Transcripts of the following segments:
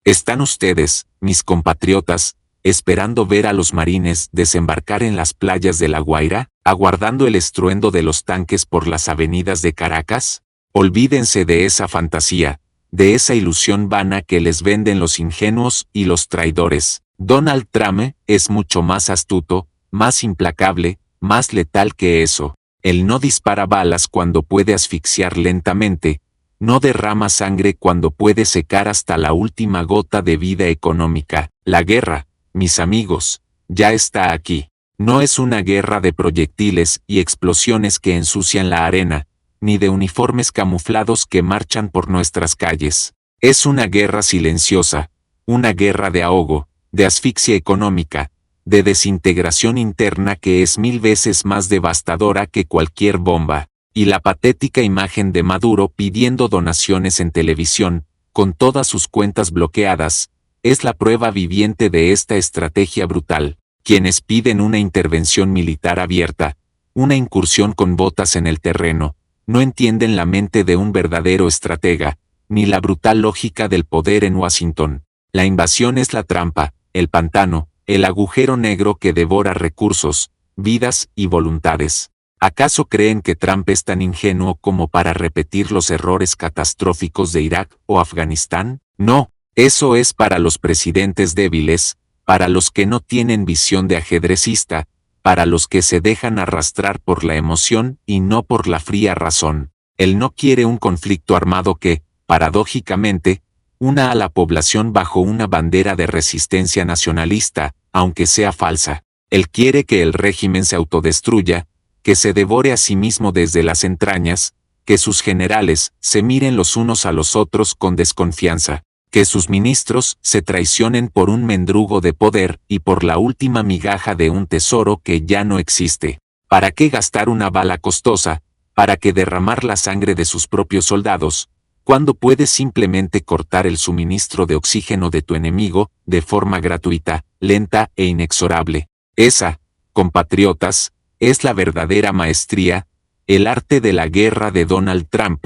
¿Están ustedes, mis compatriotas, esperando ver a los marines desembarcar en las playas de La Guaira, aguardando el estruendo de los tanques por las avenidas de Caracas? Olvídense de esa fantasía, de esa ilusión vana que les venden los ingenuos y los traidores. Donald Trump es mucho más astuto, más implacable, más letal que eso. Él no dispara balas cuando puede asfixiar lentamente, no derrama sangre cuando puede secar hasta la última gota de vida económica. La guerra, mis amigos, ya está aquí. No es una guerra de proyectiles y explosiones que ensucian la arena, ni de uniformes camuflados que marchan por nuestras calles. Es una guerra silenciosa, una guerra de ahogo, de asfixia económica, de desintegración interna que es 1000 veces más devastadora que cualquier bomba. Y la patética imagen de Maduro pidiendo donaciones en televisión, con todas sus cuentas bloqueadas, es la prueba viviente de esta estrategia brutal. Quienes piden una intervención militar abierta, una incursión con botas en el terreno, no entienden la mente de un verdadero estratega, ni la brutal lógica del poder en Washington. La invasión es la trampa, el pantano, el agujero negro que devora recursos, vidas y voluntades. ¿Acaso creen que Trump es tan ingenuo como para repetir los errores catastróficos de Irak o Afganistán? No, eso es para los presidentes débiles, para los que no tienen visión de ajedrecista, para los que se dejan arrastrar por la emoción y no por la fría razón. Él no quiere un conflicto armado que, paradójicamente, una a la población bajo una bandera de resistencia nacionalista, aunque sea falsa. Él quiere que el régimen se autodestruya, que se devore a sí mismo desde las entrañas, que sus generales se miren los unos a los otros con desconfianza, que sus ministros se traicionen por un mendrugo de poder y por la última migaja de un tesoro que ya no existe. ¿Para qué gastar una bala costosa? ¿Para qué derramar la sangre de sus propios soldados, cuando puedes simplemente cortar el suministro de oxígeno de tu enemigo de forma gratuita, lenta e inexorable? Esa, compatriotas, es la verdadera maestría, el arte de la guerra de Donald Trump,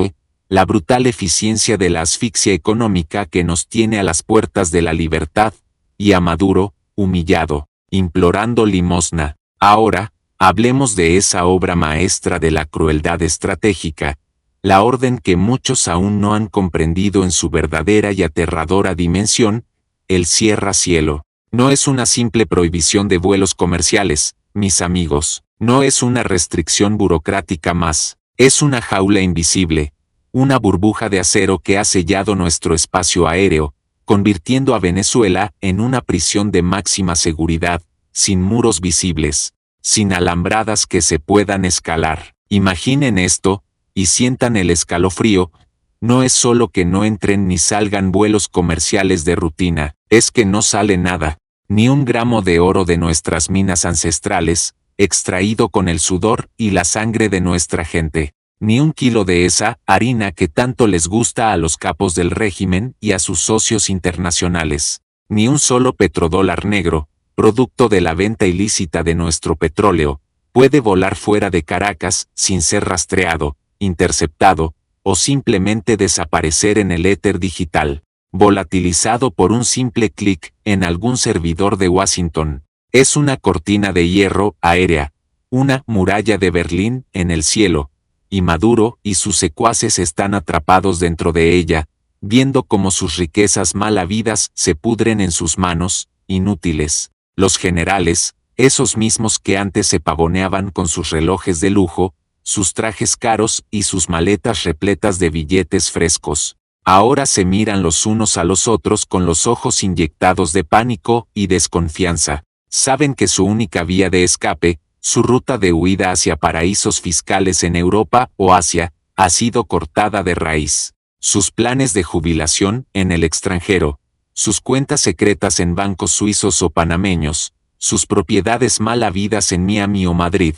la brutal eficiencia de la asfixia económica que nos tiene a las puertas de la libertad, y a Maduro, humillado, implorando limosna. Ahora, hablemos de esa obra maestra de la crueldad estratégica, la orden que muchos aún no han comprendido en su verdadera y aterradora dimensión, el cierra-cielo. No es una simple prohibición de vuelos comerciales, mis amigos. No es una restricción burocrática más, es una jaula invisible, una burbuja de acero que ha sellado nuestro espacio aéreo, convirtiendo a Venezuela en una prisión de máxima seguridad, sin muros visibles, sin alambradas que se puedan escalar. Imaginen esto, y sientan el escalofrío. No es solo que no entren ni salgan vuelos comerciales de rutina, es que no sale nada, ni un gramo de oro de nuestras minas ancestrales, extraído con el sudor y la sangre de nuestra gente, ni un kilo de esa harina que tanto les gusta a los capos del régimen y a sus socios internacionales, ni un solo petrodólar negro, producto de la venta ilícita de nuestro petróleo, puede volar fuera de Caracas sin ser rastreado, interceptado, o simplemente desaparecer en el éter digital, volatilizado por un simple clic en algún servidor de Washington. Es una cortina de hierro aérea, una muralla de Berlín en el cielo, y Maduro y sus secuaces están atrapados dentro de ella, viendo cómo sus riquezas mal habidas se pudren en sus manos, inútiles. Los generales, esos mismos que antes se pavoneaban con sus relojes de lujo, sus trajes caros y sus maletas repletas de billetes frescos, ahora se miran los unos a los otros con los ojos inyectados de pánico y desconfianza. Saben que su única vía de escape, su ruta de huida hacia paraísos fiscales en Europa o Asia, ha sido cortada de raíz. Sus planes de jubilación en el extranjero, sus cuentas secretas en bancos suizos o panameños, sus propiedades mal habidas en Miami o Madrid,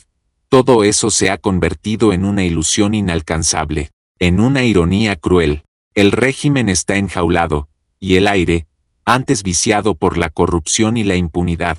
todo eso se ha convertido en una ilusión inalcanzable, en una ironía cruel. El régimen está enjaulado, y el aire, antes viciado por la corrupción y la impunidad,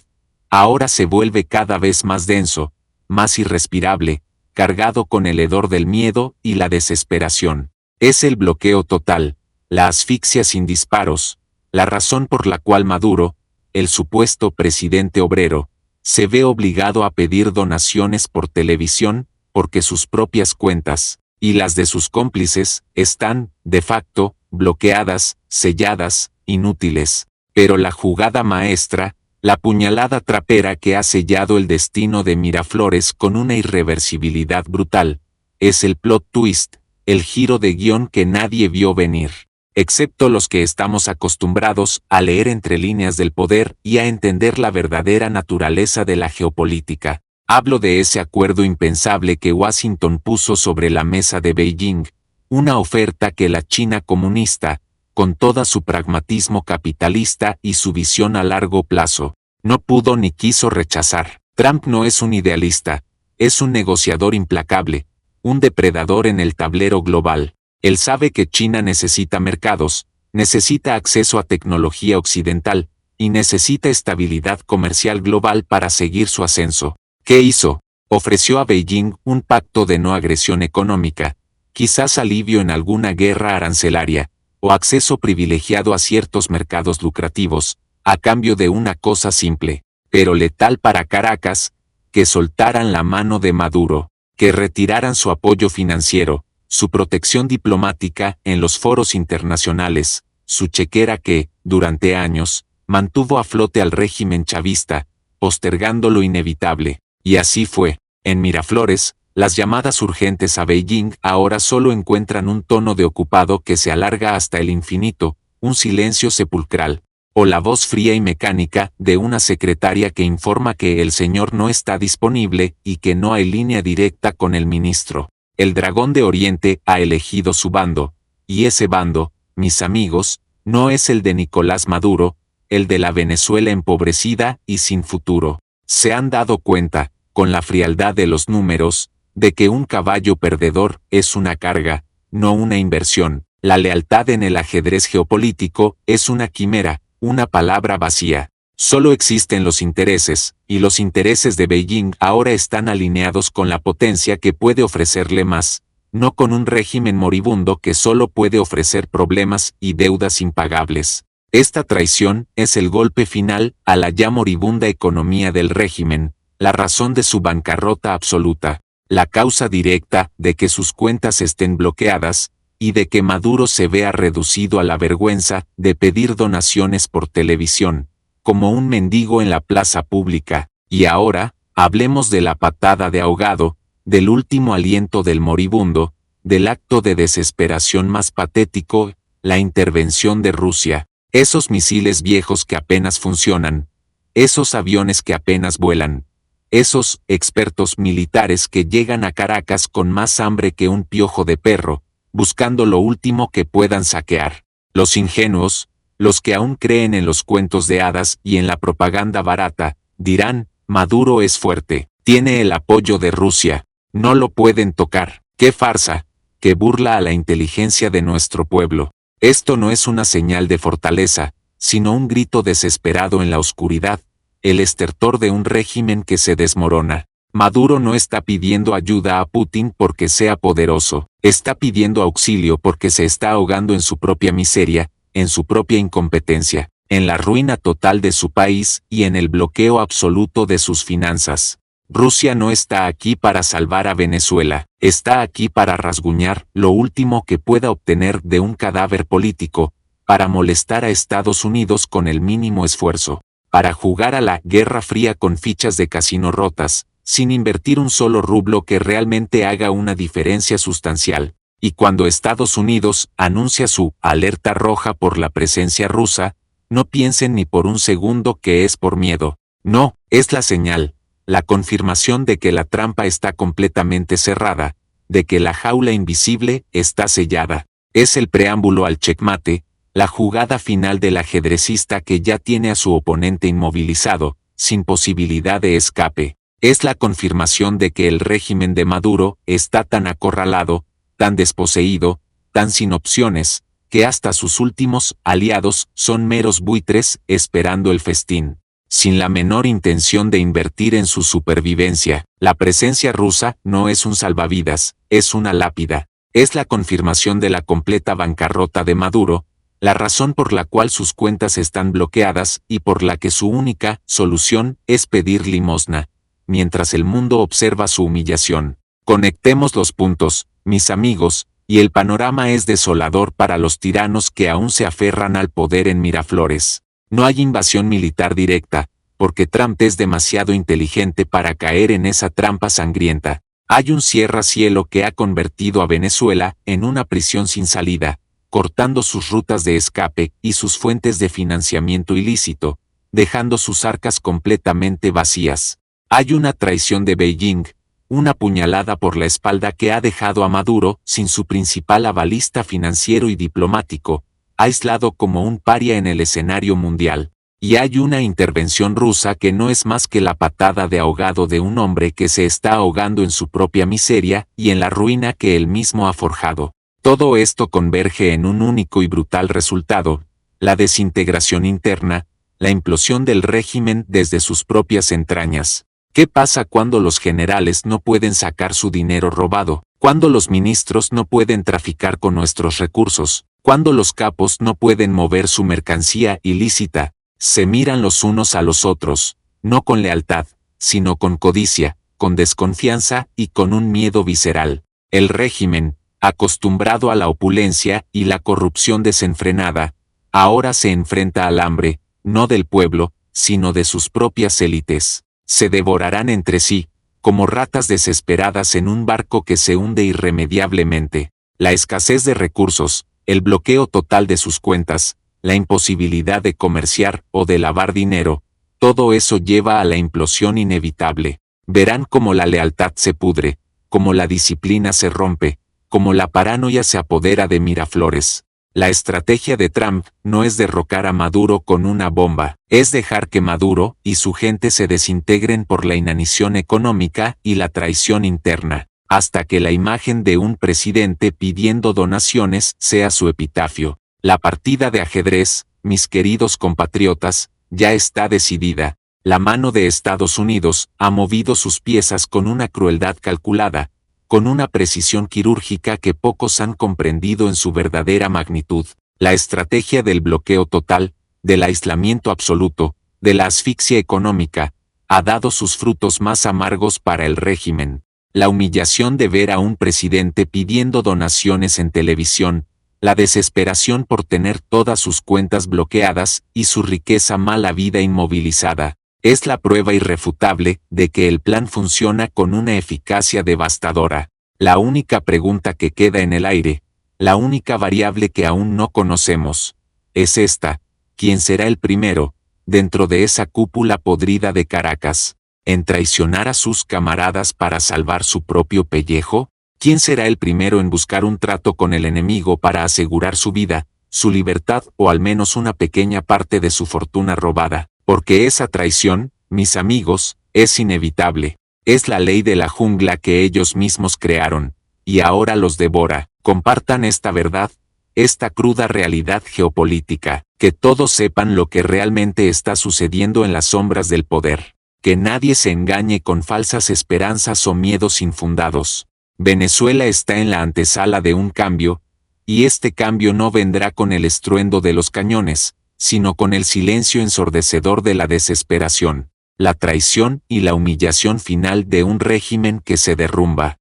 ahora se vuelve cada vez más denso, más irrespirable, cargado con el hedor del miedo y la desesperación. Es el bloqueo total, la asfixia sin disparos, la razón por la cual Maduro, el supuesto presidente obrero, se ve obligado a pedir donaciones por televisión, porque sus propias cuentas, y las de sus cómplices, están, de facto, bloqueadas, selladas, inútiles. Pero la jugada maestra, la puñalada trapera que ha sellado el destino de Miraflores con una irreversibilidad brutal, es el plot twist, el giro de guión que nadie vio venir, excepto los que estamos acostumbrados a leer entre líneas del poder y a entender la verdadera naturaleza de la geopolítica. Hablo de ese acuerdo impensable que Washington puso sobre la mesa de Beijing, una oferta que la China comunista, con toda su pragmatismo capitalista y su visión a largo plazo, no pudo ni quiso rechazar. Trump no es un idealista, es un negociador implacable, un depredador en el tablero global. Él sabe que China necesita mercados, necesita acceso a tecnología occidental, y necesita estabilidad comercial global para seguir su ascenso. ¿Qué hizo? Ofreció a Beijing un pacto de no agresión económica, quizás alivio en alguna guerra arancelaria, o acceso privilegiado a ciertos mercados lucrativos, a cambio de una cosa simple, pero letal para Caracas, que soltaran la mano de Maduro, que retiraran su apoyo financiero, su protección diplomática en los foros internacionales, su chequera que, durante años, mantuvo a flote al régimen chavista, postergando lo inevitable. Y así fue. En Miraflores, las llamadas urgentes a Beijing ahora solo encuentran un tono de ocupado que se alarga hasta el infinito, un silencio sepulcral, o la voz fría y mecánica de una secretaria que informa que el señor no está disponible y que no hay línea directa con el ministro. El Dragón de Oriente ha elegido su bando, y ese bando, mis amigos, no es el de Nicolás Maduro, el de la Venezuela empobrecida y sin futuro. Se han dado cuenta, con la frialdad de los números, de que un caballo perdedor es una carga, no una inversión. La lealtad en el ajedrez geopolítico es una quimera, una palabra vacía. Solo existen los intereses, y los intereses de Beijing ahora están alineados con la potencia que puede ofrecerle más, no con un régimen moribundo que solo puede ofrecer problemas y deudas impagables. Esta traición es el golpe final a la ya moribunda economía del régimen, la razón de su bancarrota absoluta, la causa directa de que sus cuentas estén bloqueadas, y de que Maduro se vea reducido a la vergüenza de pedir donaciones por televisión, como un mendigo en la plaza pública. Y ahora, hablemos de la patada de ahogado, del último aliento del moribundo, del acto de desesperación más patético, la intervención de Rusia. Esos misiles viejos que apenas funcionan, esos aviones que apenas vuelan, esos expertos militares que llegan a Caracas con más hambre que un piojo de perro, buscando lo último que puedan saquear. Los ingenuos, los que aún creen en los cuentos de hadas y en la propaganda barata, dirán, Maduro es fuerte, tiene el apoyo de Rusia, no lo pueden tocar. ¡Qué farsa! ¡Qué burla a la inteligencia de nuestro pueblo! Esto no es una señal de fortaleza, sino un grito desesperado en la oscuridad, el estertor de un régimen que se desmorona. Maduro no está pidiendo ayuda a Putin porque sea poderoso, está pidiendo auxilio porque se está ahogando en su propia miseria, en su propia incompetencia, en la ruina total de su país y en el bloqueo absoluto de sus finanzas. Rusia no está aquí para salvar a Venezuela, está aquí para rasguñar lo último que pueda obtener de un cadáver político, para molestar a Estados Unidos con el mínimo esfuerzo, para jugar a la Guerra Fría con fichas de casino rotas, sin invertir un solo rublo que realmente haga una diferencia sustancial. Y cuando Estados Unidos anuncia su alerta roja por la presencia rusa, no piensen ni por un segundo que es por miedo. No, es la señal, la confirmación de que la trampa está completamente cerrada, de que la jaula invisible está sellada. Es el preámbulo al checkmate, la jugada final del ajedrecista que ya tiene a su oponente inmovilizado, sin posibilidad de escape. Es la confirmación de que el régimen de Maduro está tan acorralado, tan desposeído, tan sin opciones, que hasta sus últimos aliados son meros buitres esperando el festín, sin la menor intención de invertir en su supervivencia. La presencia rusa no es un salvavidas, es una lápida. Es la confirmación de la completa bancarrota de Maduro, la razón por la cual sus cuentas están bloqueadas y por la que su única solución es pedir limosna, mientras el mundo observa su humillación. Conectemos los puntos, mis amigos, y el panorama es desolador para los tiranos que aún se aferran al poder en Miraflores. No hay invasión militar directa, porque Trump es demasiado inteligente para caer en esa trampa sangrienta. Hay un cierra-cielo que ha convertido a Venezuela en una prisión sin salida, cortando sus rutas de escape y sus fuentes de financiamiento ilícito, dejando sus arcas completamente vacías. Hay una traición de Beijing, una puñalada por la espalda que ha dejado a Maduro sin su principal avalista financiero y diplomático, aislado como un paria en el escenario mundial. Y hay una intervención rusa que no es más que la patada de ahogado de un hombre que se está ahogando en su propia miseria y en la ruina que él mismo ha forjado. Todo esto converge en un único y brutal resultado: la desintegración interna, la implosión del régimen desde sus propias entrañas. ¿Qué pasa cuando los generales no pueden sacar su dinero robado? Cuando los ministros no pueden traficar con nuestros recursos? Cuando los capos no pueden mover su mercancía ilícita? Se miran los unos a los otros, no con lealtad, sino con codicia, con desconfianza y con un miedo visceral. El régimen, acostumbrado a la opulencia y la corrupción desenfrenada, ahora se enfrenta al hambre, no del pueblo, sino de sus propias élites. Se devorarán entre sí, como ratas desesperadas en un barco que se hunde irremediablemente. La escasez de recursos, el bloqueo total de sus cuentas, la imposibilidad de comerciar o de lavar dinero, todo eso lleva a la implosión inevitable. Verán cómo la lealtad se pudre, cómo la disciplina se rompe, cómo la paranoia se apodera de Miraflores. La estrategia de Trump no es derrocar a Maduro con una bomba, es dejar que Maduro y su gente se desintegren por la inanición económica y la traición interna, hasta que la imagen de un presidente pidiendo donaciones sea su epitafio. La partida de ajedrez, mis queridos compatriotas, ya está decidida. La mano de Estados Unidos ha movido sus piezas con una crueldad calculada, con una precisión quirúrgica que pocos han comprendido en su verdadera magnitud. La estrategia del bloqueo total, del aislamiento absoluto, de la asfixia económica, ha dado sus frutos más amargos para el régimen. La humillación de ver a un presidente pidiendo donaciones en televisión, la desesperación por tener todas sus cuentas bloqueadas y su riqueza mal habida inmovilizada, es la prueba irrefutable de que el plan funciona con una eficacia devastadora. La única pregunta que queda en el aire, la única variable que aún no conocemos, es esta: ¿quién será el primero, dentro de esa cúpula podrida de Caracas, en traicionar a sus camaradas para salvar su propio pellejo? ¿Quién será el primero en buscar un trato con el enemigo para asegurar su vida, su libertad o al menos una pequeña parte de su fortuna robada? Porque esa traición, mis amigos, es inevitable. Es la ley de la jungla que ellos mismos crearon, y ahora los devora. Compartan esta verdad, esta cruda realidad geopolítica, que todos sepan lo que realmente está sucediendo en las sombras del poder. Que nadie se engañe con falsas esperanzas o miedos infundados. Venezuela está en la antesala de un cambio, y este cambio no vendrá con el estruendo de los cañones, sino con el silencio ensordecedor de la desesperación, la traición y la humillación final de un régimen que se derrumba.